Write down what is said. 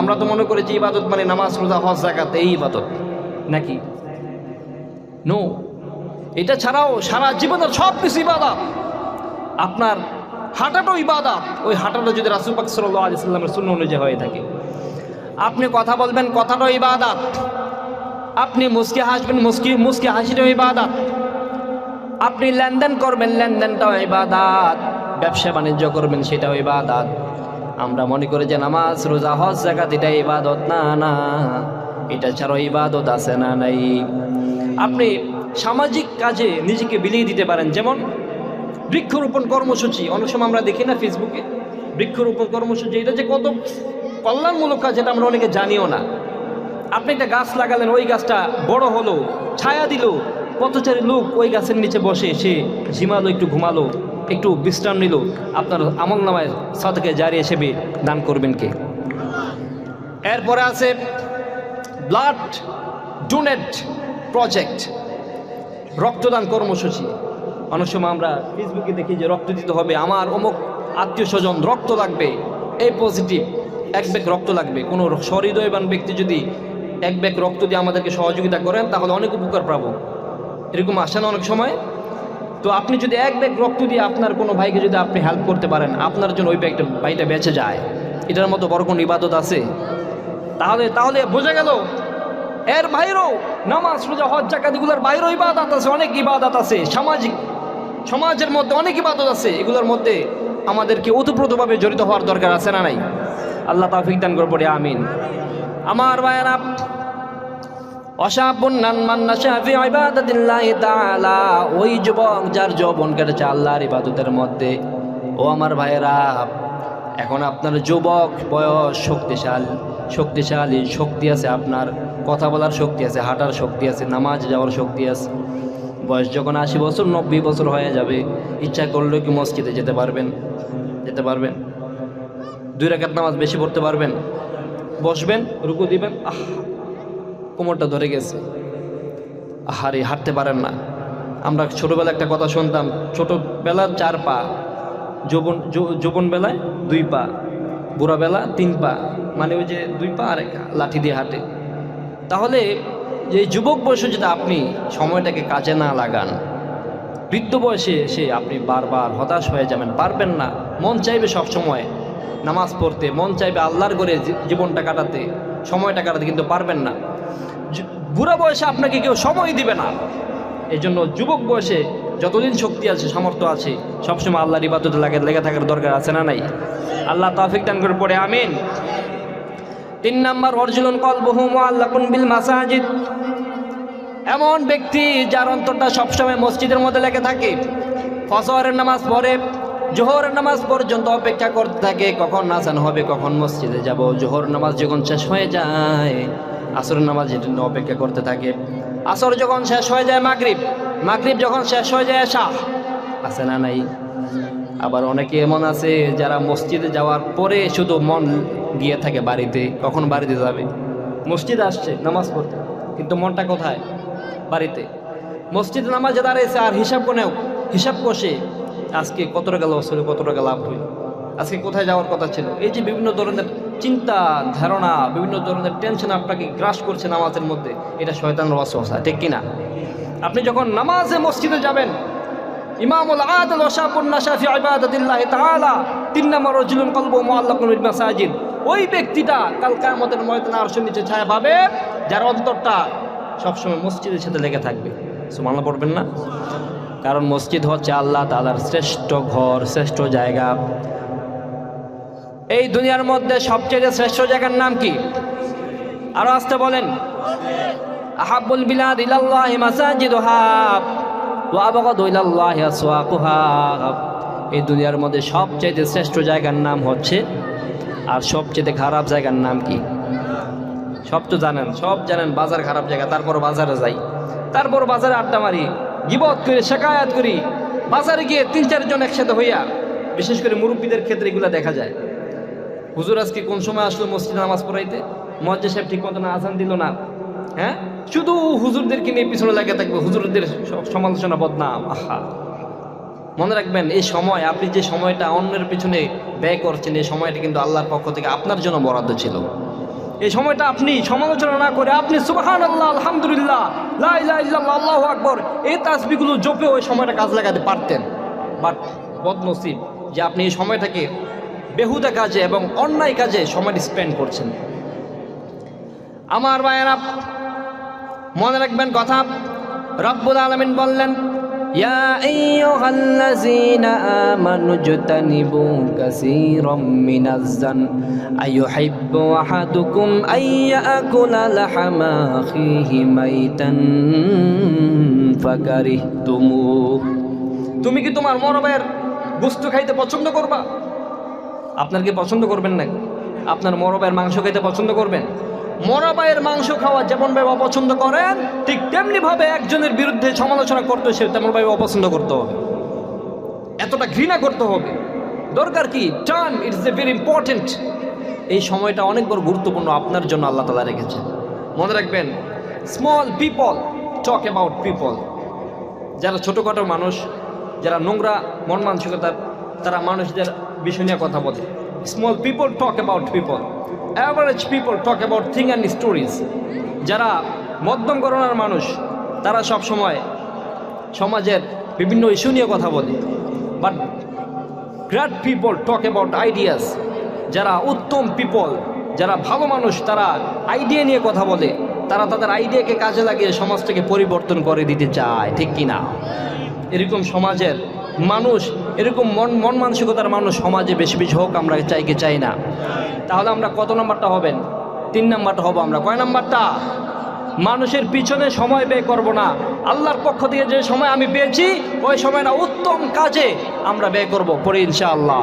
আমরা তো মনে করি যে ইবাদত মানে নামাজ রোজা হজ যাকাত, এই ইবাদত নাকি? নো, এটা ছাড়াও সারা জীবনের সব কিছু ইবাদত। আপনার হাঁটাটাও ইবাদত, ওই হাঁটাটা যদি রাসূল পাক সাল্লাল্লাহু আলাইহি সাল্লামের সুন্নাহ অনুযায়ী হয়ে থাকে। আপনি কথা বলবেন, কথাটাও ইবাদত। আপনি মুস্কি হাসবেন, মুস্কি হাসিটাও ইবাদত। আপনি লেনদেন করবেন, লেনদেনটাও ইবাদত। ব্যবসা বাণিজ্য করবেন, সেটাও ইবাদত। আমরা মনে করি যে নামাজ রোজা হজ যাকাত এটা ইবাদত। না না, এটা ছাড়াও ইবাদত আছে না নাই? আপনি সামাজিক কাজে নিজেকে বিলিয়ে দিতে পারেন, যেমন বৃক্ষরোপণ কর্মসূচি। অনেক সময় আমরা দেখি না ফেসবুকে বৃক্ষরোপণ কর্মসূচি, এটা যে কত কল্যাণমূলক কাজ এটা আমরা অনেকে জানিও না। আপনি একটা গাছ লাগালেন, ওই গাছটা বড় হলো, ছায়া দিল, পথচারী লোক ওই গাছের নিচে বসে সে ঝিমালো, একটু ঘুমালো, একটু বিশ্রাম নিল, আপনার আমল নামায় সাদকা জারিয়া হিসেবে দান করবেন কে? এরপরে আছে ব্লাড ডোনেট প্রজেক্ট, রক্তদান কর্মসূচি। অনেক সময় আমরা ফেসবুকে দেখি যে রক্ত দিতে হবে, আমার অমুক আত্মীয় স্বজন রক্ত লাগবে, এই পজিটিভ, এক ব্যাগ রক্ত লাগবে। কোনো সহৃদয়বান ব্যক্তি যদি এক ব্যাগ রক্ত দিয়ে আমাদেরকে সহযোগিতা করেন তাহলে অনেক উপকার পাবো। এরকম আসে না অনেক সময়? তো আপনি যদি এক ব্যাগ রক্ত দিয়ে আপনার কোনো ভাইকে যদি আপনি হেল্প করতে পারেন, আপনার জন্য ওই ভাইটা বেঁচে যায়, এটার মতো বড় কোনো ইবাদত আছে? তাহলে বোঝা গেল এর বাইরেও নামাজ রোজা হজ যাকাত এগুলোর বাইরেও ইবাদত আছে, অনেক ইবাদত আছে। সমাজের মধ্যে অনেক ইবাদত আছে, এগুলোর মধ্যে আমাদেরকে ওতপ্রোতভাবে জড়িত হওয়ার দরকার আছে না নাই? আল্লাহ তাওফিক দান করে পড়ে আমিন। আমার ভাইয়েরা, ওই যুবক যার যৌবন কেটেছে আল্লাহর ইবাদতের মধ্যে, ও আমার ভাইয়েরা, এখন আপনার যুবক বয়স, শক্তিশালী শক্তি আছে, আপনার কথা বলার শক্তি আছে, হাঁটার শক্তি আছে, নামাজ যাওয়ার শক্তি আছে। বয়স যখন 80 বছর 90 বছর হয়ে যাবে, ইচ্ছা করলেও কি মসজিদে যেতে পারবেন? 2 রাকাত নামাজ বেশি পড়তে পারবেন? বসবেন, রুকু দিবেন, কোমরটা ধরে গেছে, আহারে হাঁটতে পারেন না। আমরা ছোটোবেলা একটা কথা শুনতাম, ছোটোবেলার 4 পা, যৌবন বেলায় 2 পা, বুড়াবেলা 3 পা, মানে ওই যে 2 পা আর লাঠি দিয়ে হাঁটে। তাহলে এই যুবক বয়সে যদি আপনি সময়টাকে কাজে না লাগান, বৃদ্ধ বয়সে এসে আপনি বারবার হতাশ হয়ে যাবেন, পারবেন না। মন চাইবে সবসময় নামাজ পড়তে, মন চাইবে আল্লাহর ঘরে জীবনটা কাটাতে, সময়টা কাটাতে, কিন্তু পারবেন না। বুড়া বয়সে আপনাকে কেউ সময় দিবে না। এই জন্য যুবক বয়সে যতদিন শক্তি আছে, সামর্থ্য আছে, সবসময় আল্লাহর ইবাদতে লেগে থাকার দরকার আছে না নাই? আল্লাহ তাওফিক দান করে পড়ে আমিন। 3 নাম্বার, ওয়ারজুলুন কলবুহু মুআল্লাকুন বিল মাসাজিদ, এমন ব্যক্তি যার অন্তরটা সবসময় মসজিদের মধ্যে লেগে থাকে। ফজরের নামাজ পড়ে, জোহরের নামাজ পর্যন্ত অপেক্ষা করতে থাকে কখন আযান হবে, কখন মসজিদে যাব। জোহর নামাজ যখন শেষ হয়ে যায়, আসরের নামাজের জন্য অপেক্ষা করতে থাকে। আসর যখন শেষ হয়ে যায় মাগরিব যখন শেষ হয়ে যায় এশা, আছে না নাই? আবার অনেকে এমন আছে যারা মসজিদে যাওয়ার পরে শুধু মন গিয়ে থাকে বাড়িতে, কখন বাড়িতে যাবে। মসজিদে আসছে নামাজ পড়তে, কিন্তু মনটা কোথায়? বাড়িতে। মসজিদে নামাজে দাঁড়িয়েছে আর হিসাব কষে আজকে কত টাকা লস হলো, কত টাকা লাভ হইল, আজকে কোথায় যাওয়ার কথা ছিল। এই যে বিভিন্ন ধরনের চিন্তা ধারণা, বিভিন্ন ধরনের টেনশন আপনাকে গ্রাস করছে নামাজের মধ্যে, এটা শয়তানের ওয়াসওয়াসা, ঠিক কিনা? আপনি যখন নামাজে মসজিদে যাবেন, ইমামুল আদিল ওয়া শাবুন নাশা ফি ইবাদাতিল্লাহি তাআলা, 3 নম্বর, রাজুলুন কলবুহু মুআল্লাকুন বিল মাসাজিদ, ওই ব্যক্তিটা কাল কিয়ামতের ময়দানে আরশের নিচে ছায়া পাবে যার অন্তরটা সবসময় মসজিদের সাথে লেগে থাকবে। সুবহানাল্লাহ পড়বেন না? কারণ মসজিদ হচ্ছে আল্লাহ তাআলার শ্রেষ্ঠ ঘর, শ্রেষ্ঠ জায়গা। এই দুনিয়ার মধ্যে সবচেয়ে শ্রেষ্ঠ জায়গার নাম কি? আরো আসতে বলেন। আহাব্বুল বিলাদ ইলাল্লাহি মাসাজিদুহা ওয়া আবগাদু ইলাল্লাহি আসওয়াকুহা, এই দুনিয়ার মধ্যে সবচেয়ে শ্রেষ্ঠ জায়গার নাম হচ্ছে, আর সবচেয়ে খারাপ জায়গার নাম কি? সব জানেন বাজার খারাপ জায়গা, তারপর বাজারে যাই, তারপর বাজারে আড্ডা মারি, গিবত করি, শেকায়াত করি। বাজারে গিয়ে 3-4 জন একসাথে হইয়া, বিশেষ করে মুরব্বীদের ক্ষেত্রে এগুলো দেখা যায়। হুজুর আজকে কোন সময় আসলো মসজিদে নামাজ পড়াইতে, মুয়াজ্জিন সাহেব ঠিক মতো আযান দিল না, হ্যাঁ, শুধু হুজুরদেরকে নিয়ে পিছনে লাগে থাকবে, হুজুরদের সমালোচনা, বদনাম। মনে রাখবেন, এই সময়, আপনি যে সময়টা অন্যের পিছনে ব্যয় করছেন, এই সময়টা কিন্তু আল্লাহর পক্ষ থেকে আপনার জন্য বরাদ্দ ছিল। এই সময়টা আপনি সমালোচনা না করে আপনি সুবহানাল্লাহ, আলহামদুলিল্লাহ, লা ইলাহা ইল্লাল্লাহ, আল্লাহু আকবার এই তাসবিহগুলো জপে ওই সময়টা কাজ লাগাতে পারতেন। বাট বদনসিব যে আপনি এই সময়টাকে বেহুদা কাজে এবং অন্যায় কাজে সময় স্পেন্ড করছেন। আমার ভাইয়েরা, মনে রাখবেন কথা, রব্বুল আলামিন বললেন, ইয়া আইয়ুহাল্লাযীনা আমানু জতানিবু কাসীরাম মিনাজ-জান আইয়ুহিব্বু আহাদুকুম আইয়াকুলা লাহমা আখিহি মাইতান ফাকারিহতুমু। তুমি কি তোমার বড় ভাইয়ের গোশত খাইতে পছন্দ করবা? আপনার কি পছন্দ করবেন না? আপনার বড় ভাইয়ের মাংস খাইতে পছন্দ করবেন? মরা ভাইয়ের মাংস খাওয়া যেমন ভাবে অপছন্দ করেন, ঠিক তেমনি ভাবে একজনের বিরুদ্ধে সমালোচনা করতে সে তেমন ভাবে অপছন্দ করতে হবে, এতটা ঘৃণা করতে হবে। দরকার কি? Turn, it's a very important. এই সময়টা অনেক বড় গুরুত্বপূর্ণ আপনার জন্য আল্লাহ তাআলা রেখেছেন। মনে রাখবেন, small people talk about people. যারা ছোটোখাটো মানুষ, যারা নোংরা মন মানসিকতার, তারা মানুষদের বিষয় নিয়ে কথা বলে। Small people talk about people, average people talk about thing and stories. যারা মধ্যম গণনার মানুষ, তারা সব সময় সমাজের বিভিন্ন ইস্যু নিয়ে কথা বলে। But great people talk about ideas. যারা উত্তম পিপল, যারা ভালো মানুষ, তারা আইডিয়া নিয়ে কথা বলে। তারা তাদের আইডিয়াকে কাজে লাগিয়ে সমাজটাকে পরিবর্তন করে দিতে চায়, ঠিক কিনা? এরকম সমাজের মানুষ, এরকম মন মানসিকতার মানুষ সমাজে বেশি বেশি হোক, আমরা চাই না। তাহলে আমরা কত নাম্বারটা হবেন? 3 নাম্বারটা হবো আমরা। কয় নাম্বারটা? মানুষের পিছনে সময় ব্যয় করব না। আল্লাহর পক্ষ থেকে যে সময় আমি পেয়েছি, ওই সময়টা উত্তম কাজে আমরা ব্যয় করব, পরে ইনশাআল্লাহ।